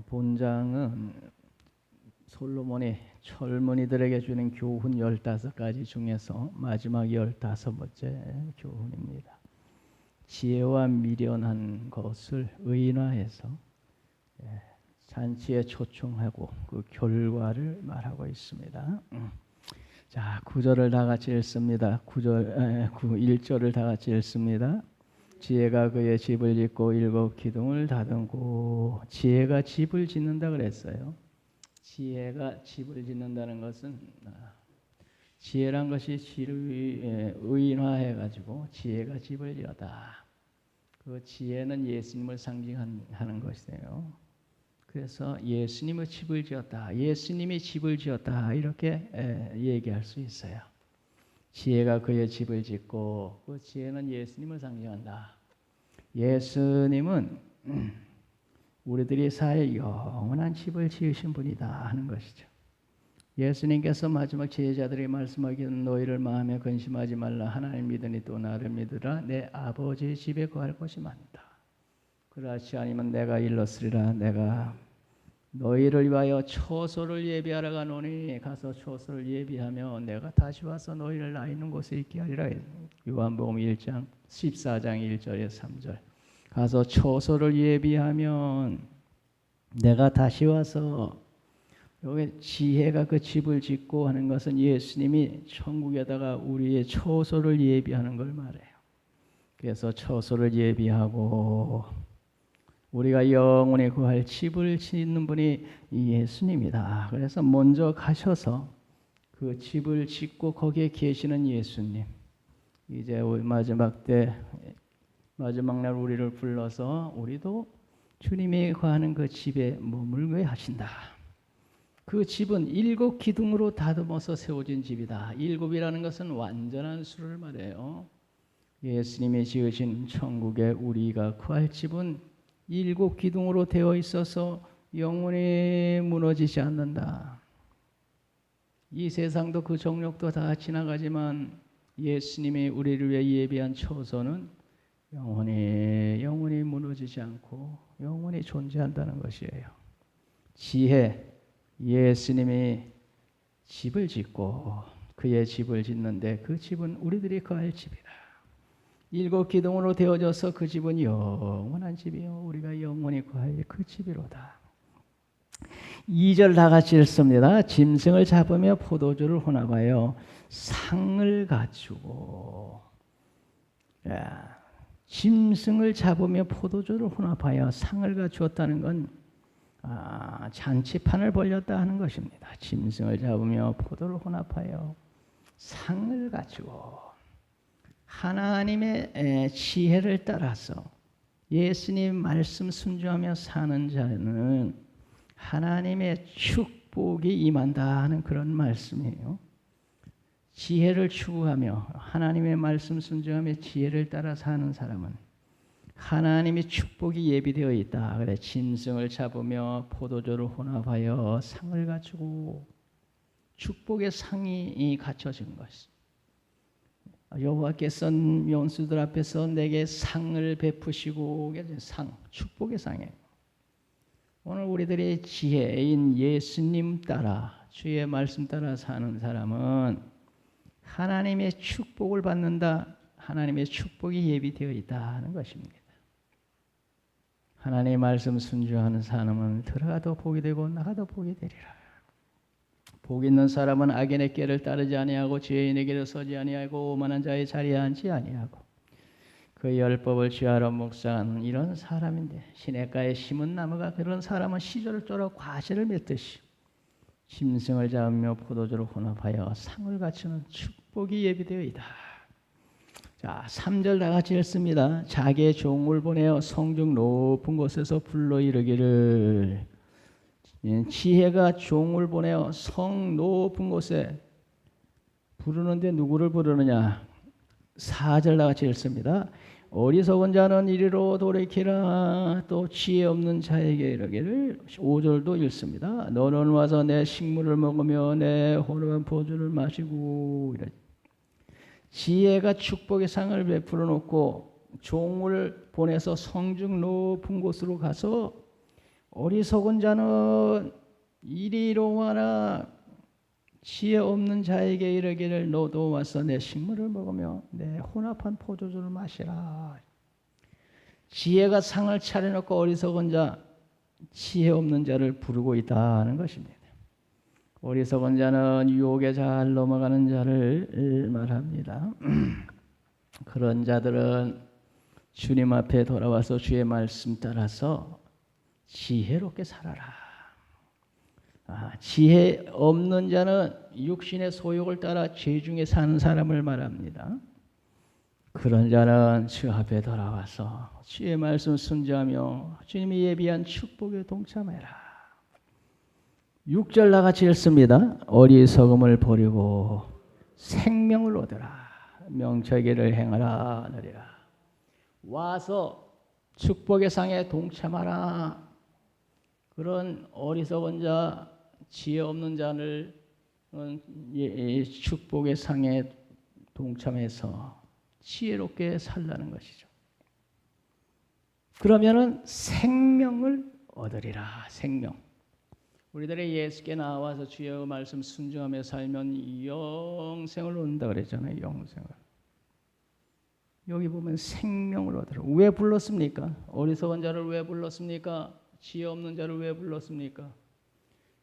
본장은 솔로몬이 젊은이들에게 주는 교훈 15가지 중에서 마지막 15번째 교훈입니다. 지혜와 미련한 것을 의인화해서 잔치에 초청하고 그 결과를 말하고 있습니다. 자, 9절을 다 같이 읽습니다. 1절을 다 같이 읽습니다. 지혜가 그의 집을 짓고 7 기둥을 다듬고. 지혜가 집을 짓는다 그랬어요. 지혜가 집을 짓는다는 것은 지혜란 것이 의인화해가지고 지혜가 집을 지었다. 그 지혜는 예수님을 상징하는 것이에요. 그래서 예수님의 집을 지었다. 예수님이 집을 지었다. 이렇게 얘기할 수 있어요. 지혜가 그의 집을 짓고, 그 지혜는 예수님을 상징한다. 예수님은 우리들이 살 영원한 집을 지으신 분이다 하는 것이죠. 예수님께서 마지막 제자들이 말씀하기는 너희를 마음에 근심하지 말라. 하나님 믿으니 또 나를 믿으라. 내 아버지의 집에 거할 곳이 많다. 그렇지 아니면 내가 일렀으리라. 내가 너희를 위하여 처소를 예비하러 가노니 가서 처소를 예비하며 내가 다시 와서 너희를 나 있는 곳에 있게 하리라. 요한복음 1장 14장 1절에 3절. 가서 처소를 예비하면 내가 다시 와서. 여기 지혜가 그 집을 짓고 하는 것은 예수님이 천국에다가 우리의 처소를 예비하는 걸 말해요. 그래서 처소를 예비하고 우리가 영원히 구할 집을 짓는 분이 예수님이다. 그래서 먼저 가셔서 그 집을 짓고 거기에 계시는 예수님. 이제 마지막 날 우리를 불러서 우리도 주님이 거하는 그 집에 머물게 하신다. 그 집은 7 기둥으로 다듬어서 세워진 집이다. 7이라는 것은 완전한 수를 말해요. 예수님이 지으신 천국에 우리가 구할 집은 7 기둥으로 되어 있어서 영원히 무너지지 않는다. 이 세상도 그 정욕도 다 지나가지만 예수님이 우리를 위해 예비한 처소는 영원히 무너지지 않고 영원히 존재한다는 것이에요. 지혜, 예수님이 집을 짓고 그의 집을 짓는데 그 집은 우리들이 거할 집이다. 7 기둥으로 되어져서 그 집은 영원한 집이요 우리가 영원히 거할 그 집이로다. 2절 다 같이 읽습니다. 짐승을 잡으며 포도주를 혼합하여 상을 갖추고. 짐승을 잡으며 포도주를 혼합하여 상을 갖추었다는 건 잔치판을 벌렸다 하는 것입니다. 짐승을 잡으며 포도를 혼합하여 상을 갖추고. 하나님의 지혜를 따라서 예수님 말씀 순종하며 사는 자는 하나님의 축복이 임한다 하는 그런 말씀이에요. 지혜를 추구하며 하나님의 말씀 순종하며 지혜를 따라 사는 사람은 하나님의 축복이 예비되어 있다. 그래, 짐승을 잡으며 포도주를 혼합하여 상을 갖추고. 축복의 상이 갖춰진 것이. 여호와께서 원수들 앞에서 내게 상을 베푸시고. 상, 축복의 상이에요. 오늘 우리들이 지혜인 예수님 따라 주의 말씀 따라 사는 사람은 하나님의 축복을 받는다. 하나님의 축복이 예비되어 있다 하는 것입니다. 하나님의 말씀 순종하는 사람은 들어가도 복이 되고 나가도 복이 되리라. 복 있는 사람은 악인의 꾀를 따르지 아니하고 죄인의 길에 서지 아니하고 오만한 자의 자리에 앉지 아니하고 그 율법을 취하러 묵상하는 이런 사람인데, 시냇가에 심은 나무가 그런 사람은 시절을 쫄아 과실을 맺듯이 짐승을 잡으며 포도주를 혼합하여 상을 갖추는 축복이 예비되어 있다. 자, 3절 다 같이 읽습니다. 자기의 종을 보내어 성중 높은 곳에서 불러 이르기를. 지혜가 종을 보내어 성 높은 곳에 부르는데 누구를 부르느냐? 4절 다 같이 읽습니다. 어리석은 자는 이리로 돌이키라. 또 지혜 없는 자에게 이르기를. 5절도 읽습니다. 너는 와서 내 식물을 먹으며 내 호름한 포도주를 마시고. 지혜가 축복의 상을 베풀어 놓고 종을 보내서 성중 높은 곳으로 가서 어리석은 자는 이리로 와라. 지혜 없는 자에게 이르기를 너도 와서 내 식물을 먹으며 내 혼합한 포도주를 마시라. 지혜가 상을 차려놓고 어리석은 자, 지혜 없는 자를 부르고 있다는 것입니다. 어리석은 자는 유혹에 잘 넘어가는 자를 말합니다. 그런 자들은 주님 앞에 돌아와서 주의 말씀 따라서 지혜롭게 살아라. 지혜 없는 자는 육신의 소욕을 따라 죄 중에 사는 사람을 말합니다. 그런 자는 주 앞에 돌아와서 주의 말씀 순종하며 주님이 예비한 축복에 동참해라. 6절 나같이 읽습니다. 어리석음을 버리고 생명을 얻으라. 명철기를 행하라 하느니라. 와서 축복의 상에 동참하라. 그런 어리석은 자, 지혜 없는 자를 축복의 상에 동참해서 지혜롭게 살라는 것이죠. 그러면은 생명을 얻으리라. 생명. 우리들의 예수께 나와서 주의 말씀 순종하며 살면 영생을 얻는다 그랬잖아요. 영생을. 여기 보면 생명을 얻으라. 왜 불렀습니까? 어리석은 자를 왜 불렀습니까? 지혜 없는 자를 왜 불렀습니까?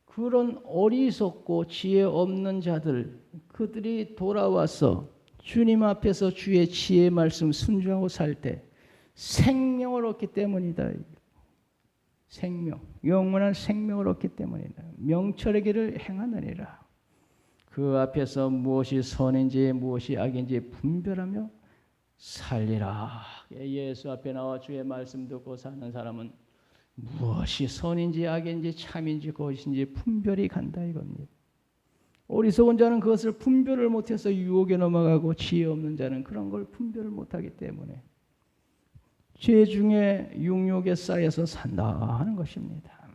그런 어리석고 지혜 없는 자들, 그들이 돌아와서 주님 앞에서 주의 지혜 말씀 순종하고 살 때 생명을 얻기 때문이다. 생명, 영원한 생명을 얻기 때문이다. 명철의 길을 행하느니라. 그 앞에서 무엇이 선인지 무엇이 악인지 분별하며 살리라. 예수 앞에 나와 주의 말씀 듣고 사는 사람은 무엇이 선인지 악인지 참인지 거짓인지 분별이 간다 이겁니다. 어리석은 자는 그것을 분별을 못해서 유혹에 넘어가고 지혜 없는 자는 그런 걸 분별을 못하기 때문에 죄 중에 육욕에 쌓여서 산다 하는 것입니다.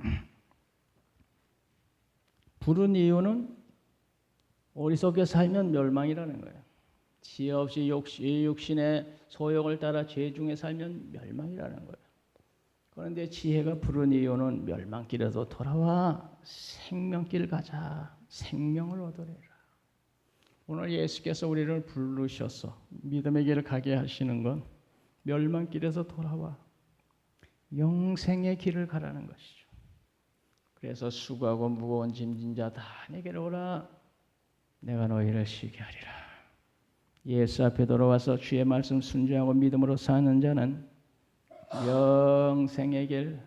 부른 이유는 어리석게 살면 멸망이라는 거예요. 지혜 없이 육신의 소욕을 따라 죄 중에 살면 멸망이라는 거예요. 그런데 지혜가 부른 이유는 멸망길에서 돌아와 생명길 가자. 생명을 얻으리라. 오늘 예수께서 우리를 부르셔서 믿음의 길을 가게 하시는 건 멸망길에서 돌아와 영생의 길을 가라는 것이죠. 그래서 수고하고 무거운 짐진 자 다 내게로 오라. 내가 너희를 쉬게 하리라. 예수 앞에 돌아와서 주의 말씀 순종하고 믿음으로 사는 자는 영생의 길,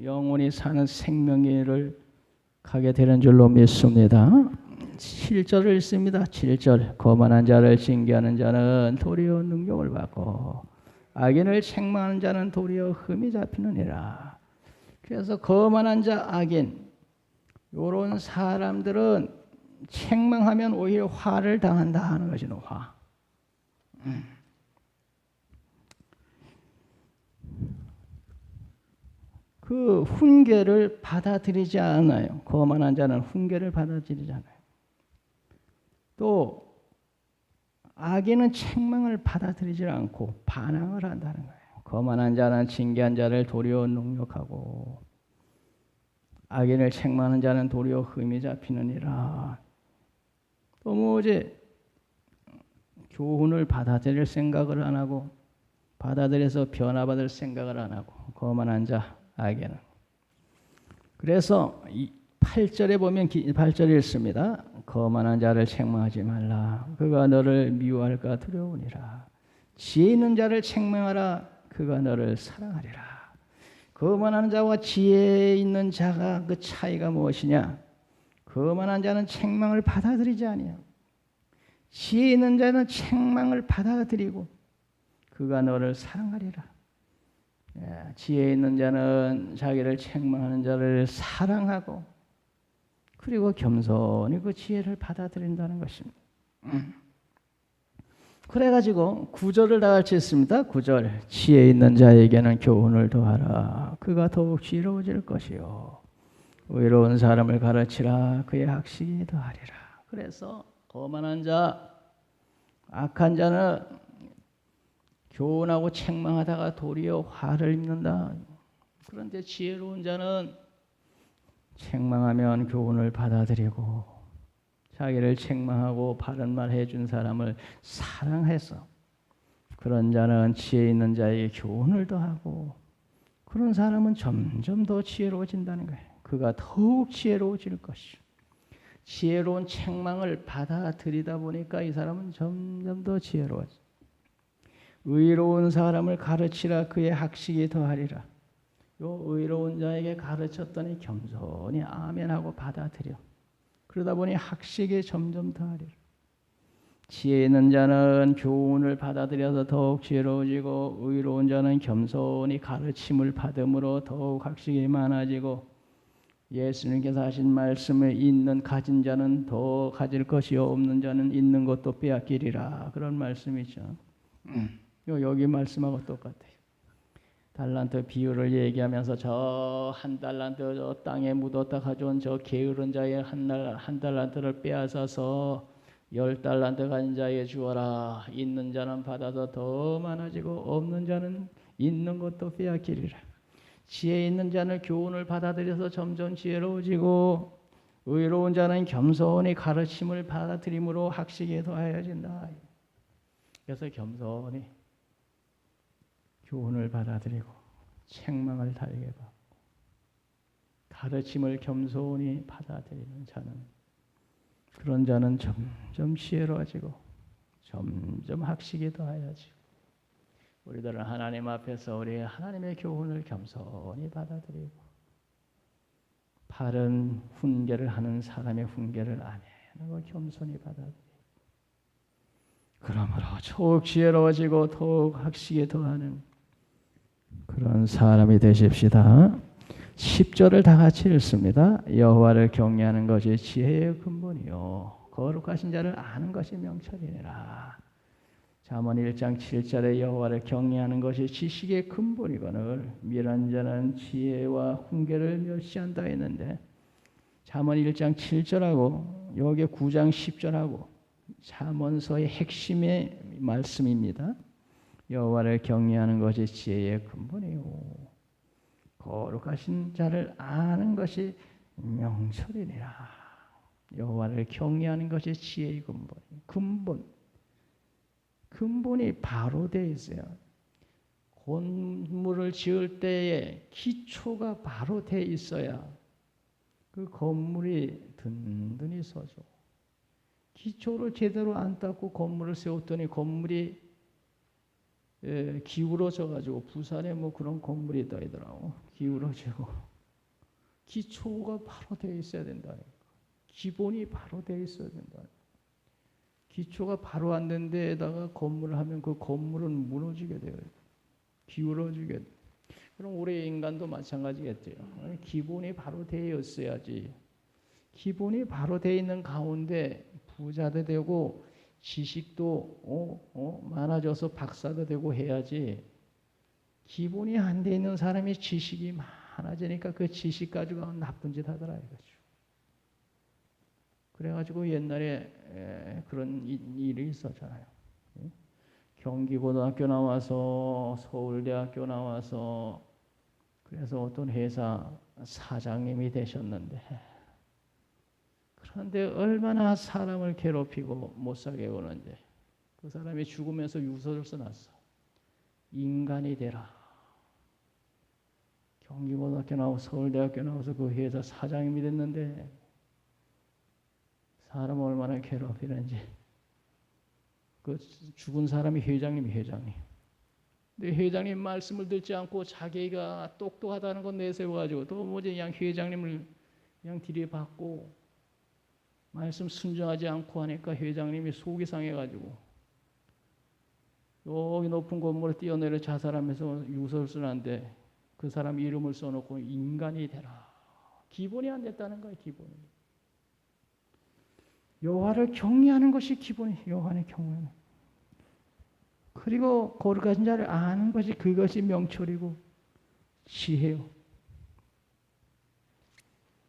영원히 사는 생명의 길을 가게 되는 줄로 믿습니다. 7절을 읽습니다. 7절 거만한 자를 징계하는 자는 도리어 능욕을 받고 악인을 책망하는 자는 도리어 흠이 잡히느니라. 그래서 거만한 자, 악인 이런 사람들은 책망하면 오히려 화를 당한다 하는 것이죠. 화. 그 훈계를 받아들이지 않아요. 거만한 자는 훈계를 받아들이지 않아요. 또 악인은 책망을 받아들이지 않고 반항을 한다는 거예요. 거만한 자는 징계한 자를 도리어 능욕하고 악인을 책망하는 자는 도리어 흠이 잡히느니라. 또 뭐지? 교훈을 받아들일 생각을 안 하고 받아들여서 변화받을 생각을 안 하고 거만한 자, 악인은. 그래서 8절에 보면 8절에 있습니다. 거만한 자를 책망하지 말라. 그가 너를 미워할까 두려우니라. 지혜 있는 자를 책망하라. 그가 너를 사랑하리라. 거만한 자와 지혜 있는 자가 그 차이가 무엇이냐? 거만한 자는 책망을 받아들이지 아니하고 지혜 있는 자는 책망을 받아들이고 그가 너를 사랑하리라. 지혜 있는 자는 자기를 책망하는 자를 사랑하고 그리고 겸손히 그 지혜를 받아들인다는 것입니다. 그래가지고 9절을 다 같이 했습니다. 9절 지혜 있는 자에게는 교훈을 더하라. 그가 더욱 지혜로워질 것이요 의로운 사람을 가르치라. 그의 학식이 더하리라. 그래서 거만한 자, 악한 자는 교훈하고 책망하다가 도리어 화를 입는다. 그런데 지혜로운 자는 책망하면 교훈을 받아들이고 자기를 책망하고 바른 말 해준 사람을 사랑해서 그런 자는 지혜 있는 자에게 교훈을 더하고 그런 사람은 점점 더 지혜로워진다는 거예요. 그가 더욱 지혜로워질 것이요. 지혜로운 책망을 받아들이다 보니까 이 사람은 점점 더 지혜로워져. 의로운 사람을 가르치라 그의 학식이 더하리라. 요 의로운 자에게 가르쳤더니 겸손히 아멘하고 받아들여. 그러다 보니 학식이 점점 더하리라. 지혜 있는 자는 교훈을 받아들여서 더욱 지혜로워지고 의로운 자는 겸손히 가르침을 받음으로 더욱 학식이 많아지고 예수님께서 하신 말씀을 있는 가진 자는 더 가질 것이요 없는 자는 있는 것도 빼앗기리라. 그런 말씀이죠. 여기 말씀하고 똑같아요. 달란트 비유를 얘기하면서 저 한 달란트 저 땅에 묻었다 가져온 저 게으른 자의 한 달란트를 빼앗아서 10달란트 가진 자에게 주어라. 있는 자는 받아서 더 많아지고 없는 자는 있는 것도 빼앗기리라. 지혜 있는 자는 교훈을 받아들여서 점점 지혜로워지고 의로운 자는 겸손히 가르침을 받아들임으로 학식에 더하여진다. 그래서 겸손히 교훈을 받아들이고 책망을 달게 받고 가르침을 겸손히 받아들이는 자는 그런 자는 점점 지혜로워지고 점점 학식이 더하여지고 우리들은 하나님 앞에서 우리 하나님의 교훈을 겸손히 받아들이고 바른 훈계를 하는 사람의 훈계를 아멘하고 겸손히 받아들이고 그러므로 더욱 지혜로워지고 더욱 학식이 더하는 그런 사람이 되십시다. 10절을 다 같이 읽습니다. 여호와를 경외하는 것이 지혜의 근본이요 거룩하신 자를 아는 것이 명철이니라. 잠언 1장 7절에 여호와를 경외하는 것이 지식의 근본이거늘 미련한 자는 지혜와 훈계를 멸시한다 했는데 잠언 1장 7절하고 여기 9장 10절하고 잠언서의 핵심의 말씀입니다. 여호와를 경외하는 것이 지혜의 근본이요 거룩하신 자를 아는 것이 명철이니라. 여호와를 경외하는 것이 지혜의 근본이 바로 되어 있어요. 건물을 지을 때에 기초가 바로 되어 있어야 그 건물이 든든히 서죠. 기초를 제대로 안 닦고 건물을 세웠더니 건물이 기울어져 가지고 부산에 뭐 그런 건물이 있더라고. 기울어지고 기초가 바로 되어 있어야 된다니까. 기본이 바로 되어 있어야 된다. 기초가 바로 안 된 데에다가 건물을 하면 그 건물은 무너지게 돼요. 기울어지게 돼요. 그럼 우리 인간도 마찬가지겠죠. 기본이 바로 되어 있어야지. 기본이 바로 되어 있는 가운데 부자도 되고 지식도 많아져서 박사도 되고 해야지. 기본이 안 돼 있는 사람이 지식이 많아지니까 그 지식 가지고 나쁜 짓 하더라 이거죠. 그래가지고 옛날에 그런 일이 있었잖아요. 경기고등학교 나와서 서울대학교 나와서 그래서 어떤 회사 사장님이 되셨는데 그런데 얼마나 사람을 괴롭히고 못 살게 구는지 그 사람이 죽으면서 유서를 써놨어. 인간이 되라. 경기고등학교 나오고 서울대학교 나와서 그 회사 사장님이 됐는데 사람 얼마나 괴롭히는지. 그 죽은 사람이 회장님. 근데 회장님 말씀을 듣지 않고 자기가 똑똑하다는 건 내세워가지고 도무지 그냥 회장님을 그냥 들이받고 말씀 순종하지 않고 하니까 회장님이 속이 상해가지고 여기 높은 건물에 뛰어내려 자살하면서 유서를 쓰는데 그 사람 이름을 써놓고 인간이 되라. 기본이 안 됐다는 거예요. 기본이. 여호와를 경외하는 것이 기본이 여호와의 경외는. 그리고 거룩하신 자를 아는 것이 그것이 명철이고 지혜요.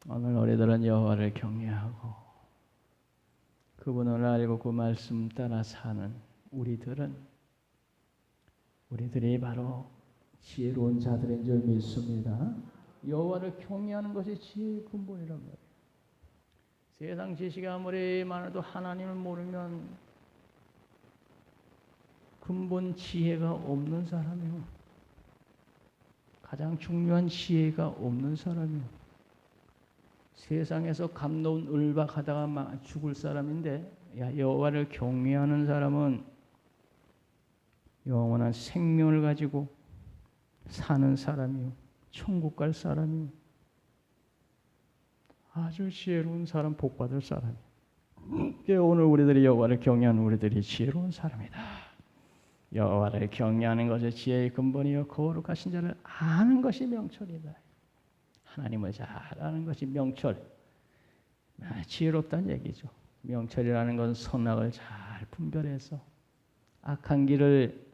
오늘 우리들은 여호와를 경외하고 그분을 알고 그 말씀 따라 사는 우리들이 바로 지혜로운 자들인 줄 믿습니다. 여호와를 경외하는 것이 지혜의 근본이란 말이에요. 세상 지식이 아무리 많아도 하나님을 모르면 근본 지혜가 없는 사람이요. 가장 중요한 지혜가 없는 사람이요. 세상에서 감놓은 을박하다가 죽을 사람인데 여호와를 경외하는 사람은 영원한 생명을 가지고 사는 사람이요. 천국 갈 사람이요. 아주 지혜로운 사람, 복받을 사람이요. 오늘 우리들이 여호와를 경외하는 우리들이 지혜로운 사람이다. 여호와를 경외하는 것이 지혜의 근본이요 거룩하신 자를 아는 것이 명철이다. 하나님을 잘 아는 것이 명철. 지혜롭다는 얘기죠. 명철이라는 것은 선악을 잘 분별해서 악한 길을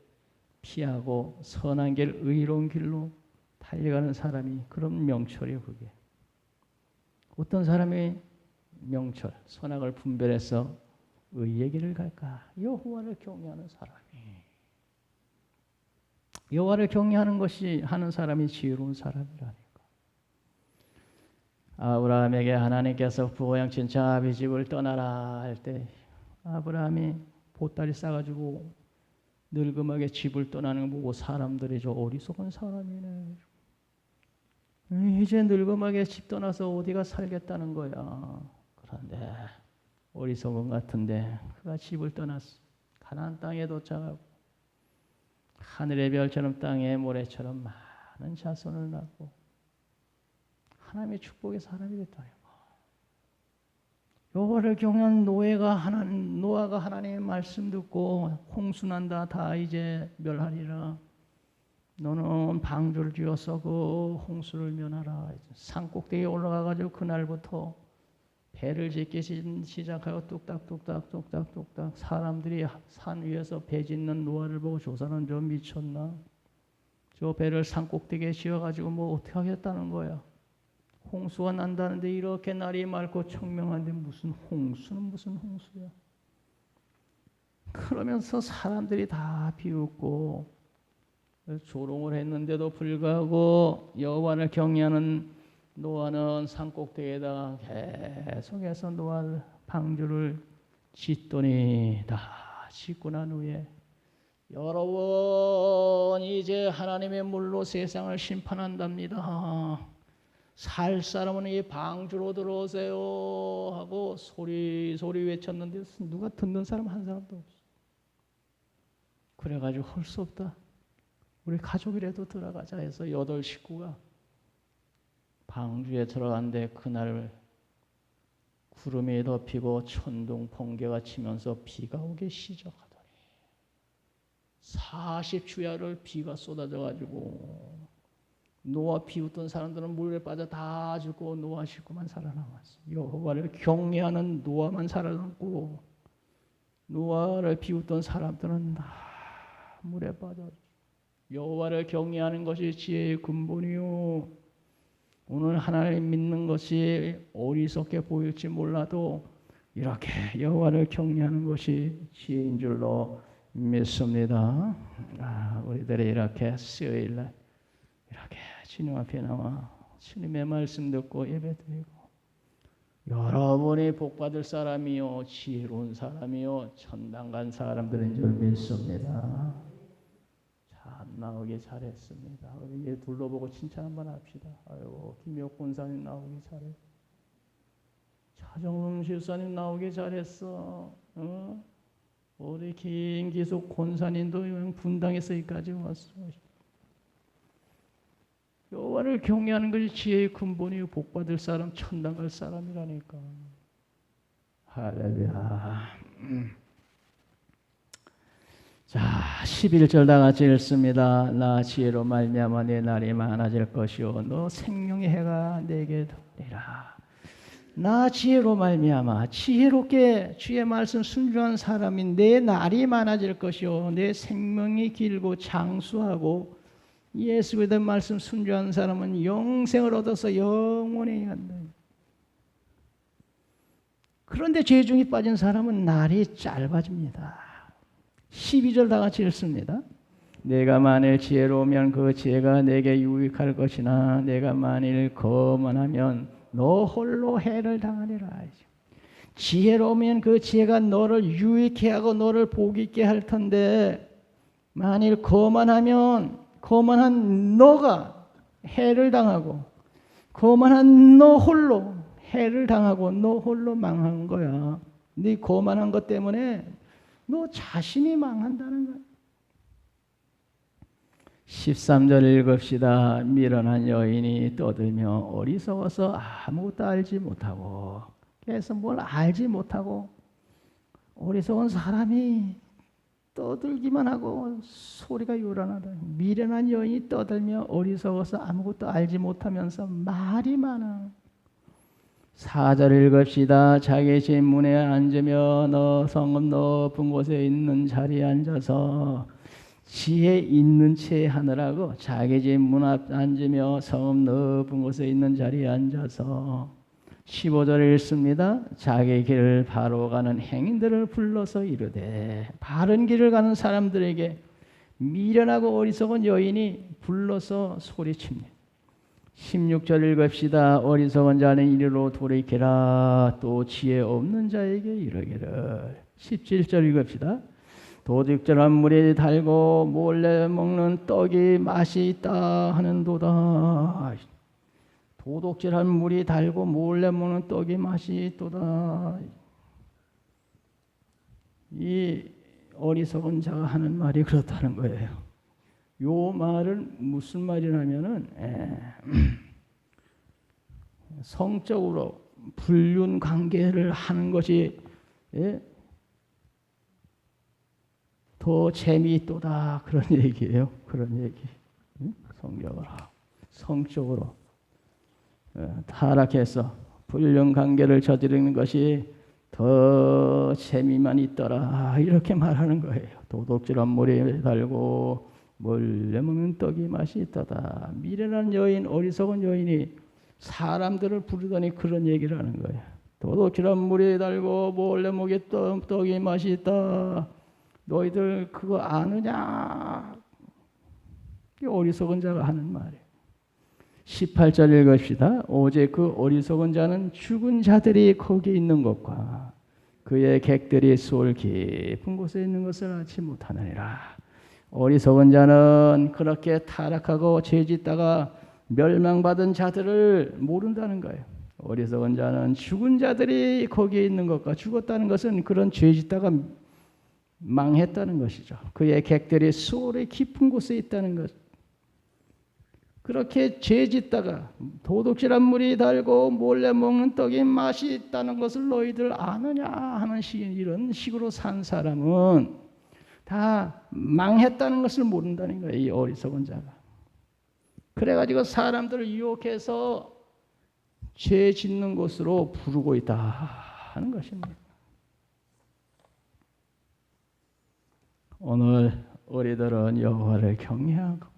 피하고 선한 길, 의로운 길로 달려가는 사람이 그런 명철이에요. 그게 어떤 사람이 명철, 선악을 분별해서 의의 길을 갈까? 여호와를 경외하는 사람이. 여호와를 경외하는 것이 하는 사람이 지혜로운 사람이라니까. 아브라함에게 하나님께서 부호양친 자비 집을 떠나라 할 때 아브라함이 보따리 싸가지고 늙음하게 집을 떠나는 거 보고 사람들이 저 어리석은 사람이네. 이제 늙음하게 집 떠나서 어디가 살겠다는 거야. 그런데 어리석은 같은데 그가 집을 떠났어. 가나안 땅에 도착하고 하늘의 별처럼 땅의 모래처럼 많은 자손을 낳고 하나님의 축복의 사람이 됐다. 여호와를 경외한 노아가 하나님의 말씀 듣고 홍수난다 다 이제 멸하리라. 너는 방주를 지어서 그 홍수를 면하라. 산꼭대기에 올라가가지고 그날부터 배를 짓기 시작하고 뚝딱뚝딱 사람들이 산 위에서 배 짓는 노아를 보고 저 사람 좀 미쳤나? 저 배를 산꼭대기에 지어가지고 뭐 어떻게 하겠다는 거야? 홍수가 난다는데 이렇게 날이 맑고 청명한데 무슨 홍수야? 그러면서 사람들이 다 비웃고 조롱을 했는데도 불구하고 여호와를 경외하는 노아는 산꼭대기에다가 계속해서 노아를 방주를 짓더니 다 짓고 난 후에 여러분 이제 하나님의 물로 세상을 심판한답니다. 살 사람은 이 방주로 들어오세요 하고 소리 외쳤는데 누가 듣는 사람 한 사람도 없어. 그래가지고 할 수 없다. 우리 가족이라도 들어가자 해서 8 식구가 방주에 들어간데 그날 구름이 덮이고 천둥 번개가 치면서 비가 오기 시작하더니 40주야를 비가 쏟아져가지고 노아 비웃던 사람들은 물에 빠져 다 죽고 노아 식구만 살아남았어. 여호와를 경외하는 노아만 살아남고 노아를 비웃던 사람들은 다 물에 빠져. 여호와를 경외하는 것이 지혜의 근본이요. 오늘 하나님 믿는 것이 어리석게 보일지 몰라도 이렇게 여호와를 경외하는 것이 지혜인 줄로 믿습니다. 우리들이 이렇게 수요일날 이렇게 주님 앞에 나와 주님의 말씀 듣고 예배드리고 여러분이 복받을 사람이요 지혜로운 사람이요 천당 간 사람들인 줄 믿습니다. 참 나오기 잘했습니다. 우리 둘러보고 칭찬 한번 합시다. 아이고 김혁 권사님 나오기 잘해. 차정rum 실사님 나오기 잘했어. 우리 김기숙 권사님도 분당에서 여기까지 왔어. 여호와를 경외하는 것이 지혜의 근본이요 복받을 사람 천당 갈 사람이라니까. 할렐루야. 자 11절 다 같이 읽습니다. 나 지혜로 말미암아 내 날이 많아질 것이요 너 생명의 해가 내게 돋리라. 나 지혜로 말미암아 지혜롭게 주의 말씀 순종한 사람이 내 날이 많아질 것이요 내 생명이 길고 장수하고 예수 그리스도의 말씀 순종한 사람은 영생을 얻어서 영원히 간다. 그런데 죄 중에 빠진 사람은 날이 짧아집니다. 12절 다 같이 읽습니다. 내가 만일 지혜로우면 그 지혜가 내게 유익할 것이나 내가 만일 거만하면 너 홀로 해를 당하리라. 지혜로우면 그 지혜가 너를 유익해 하고 너를 복 있게 할 텐데 만일 거만하면 거만한 너가 해를 당하고 거만한 너 홀로 해를 당하고 너 홀로 망한 거야. 네 거만한 것 때문에 너 자신이 망한다는 거야. 13절 읽읍시다. 미련한 여인이 떠들며 어리석어서 아무것도 알지 못하고 그래서 뭘 알지 못하고 어리석은 사람이 떠들기만 하고 소리가 요란하다. 미련한 여인이 떠들며 어리석어서 아무것도 알지 못하면서 말이 많아. 4절 읽읍시다. 자기 집 문에 앉으며 너 성읍 높은 곳에 있는 자리에 앉아서 지혜 있는 채 하느라고 자기 집 문 앞 앉으며 성읍 높은 곳에 있는 자리에 앉아서 15절 읽습니다. 자기 길을 바로 가는 행인들을 불러서 이르되 바른 길을 가는 사람들에게 미련하고 어리석은 여인이 불러서 소리칩니다. 16절 읽읍시다. 어리석은 자는 이리로 돌이키라. 또 지혜 없는 자에게 이르기를. 17절 읽읍시다. 도둑질한 물이 달고 몰래 먹는 떡이 맛이 있다 하는도다. 도둑질한 물이 달고 몰래 먹는 떡이 맛이 있도다. 이 어리석은 자가 하는 말이 그렇다는 거예요. 요 말은 무슨 말이냐면은 성적으로 불륜 관계를 하는 것이 더 재미있도다 그런 얘기예요. 그런 얘기. 성경으로 성적으로 타락해서 불륜 관계를 저지르는 것이 더 재미만 있더라 이렇게 말하는 거예요. 도둑질한 물에 달고 몰래 먹는 떡이 맛이 있다다. 미련한 여인, 어리석은 여인이 사람들을 부르더니 그런 얘기를 하는 거예요. 도둑질한 물에 달고 몰래 먹는 떡이 맛이 있다. 너희들 그거 아느냐? 어리석은 자가 하는 말이에요. 18절 읽읍시다. 오직 그 어리석은 자는 죽은 자들이 거기 있는 것과 그의 객들이 수월 깊은 곳에 있는 것을 알지 못하느니라. 어리석은 자는 그렇게 타락하고 죄짓다가 멸망받은 자들을 모른다는 거예요. 어리석은 자는 죽은 자들이 거기에 있는 것과 죽었다는 것은 그런 죄짓다가 망했다는 것이죠. 그의 객들이 수월의 깊은 곳에 있다는 것. 그렇게 죄짓다가 도둑질한 물이 달고 몰래 먹는 떡이 맛이 있다는 것을 너희들 아느냐 하는 이런 식으로 산 사람은 다 망했다는 것을 모른다는 거예요. 이 어리석은 자가. 그래가지고 사람들을 유혹해서 죄 짓는 곳으로 부르고 있다 하는 것입니다. 오늘 우리들은 여호와를 경외하고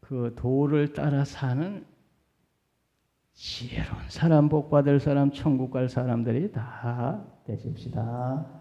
그 도를 따라 사는 지혜로운 사람, 복받을 사람, 천국 갈 사람들이 다 되십시다.